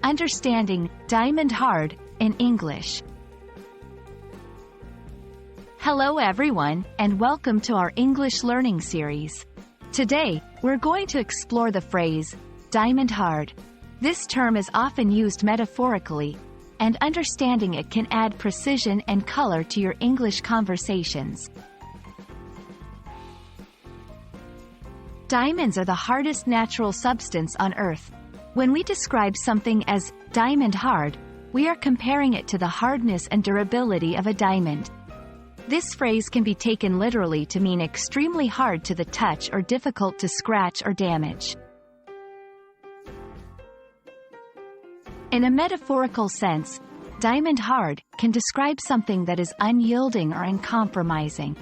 Understanding diamond hard in English. Hello everyone, and welcome to our English learning series. Today, we're going to explore the phrase, diamond hard. This term is often used metaphorically, and understanding it can add precision and color to your English conversations. Diamonds are the hardest natural substance on Earth. When we describe something as diamond hard, we are comparing it to the hardness and durability of a diamond. This phrase can be taken literally to mean extremely hard to the touch or difficult to scratch or damage. In a metaphorical sense, diamond hard can describe something that is unyielding or uncompromising.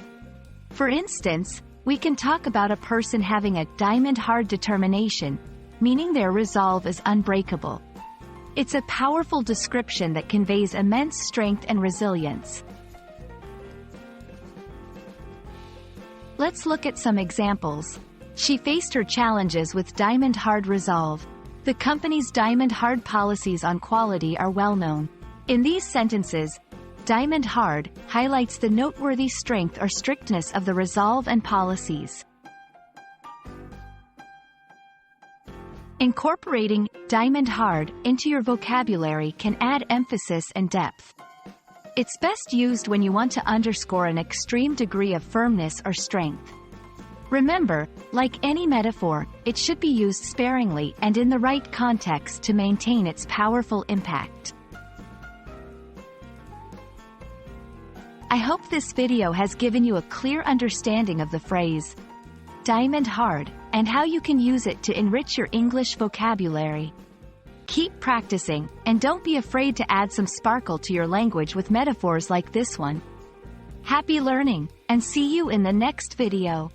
For instance, we can talk about a person having a diamond-hard determination, meaning their resolve is unbreakable. It's a powerful description that conveys immense strength and resilience. Let's look at some examples. She faced her challenges with diamond-hard resolve. The company's diamond-hard policies on quality are well known. In these sentences, diamond hard highlights the noteworthy strength or strictness of the resolve and policies. Incorporating diamond hard into your vocabulary can add emphasis and depth. It's best used when you want to underscore an extreme degree of firmness or strength. Remember, like any metaphor, it should be used sparingly and in the right context to maintain its powerful impact. I hope this video has given you a clear understanding of the phrase, diamond hard, and how you can use it to enrich your English vocabulary. Keep practicing, and don't be afraid to add some sparkle to your language with metaphors like this one. Happy learning, and see you in the next video.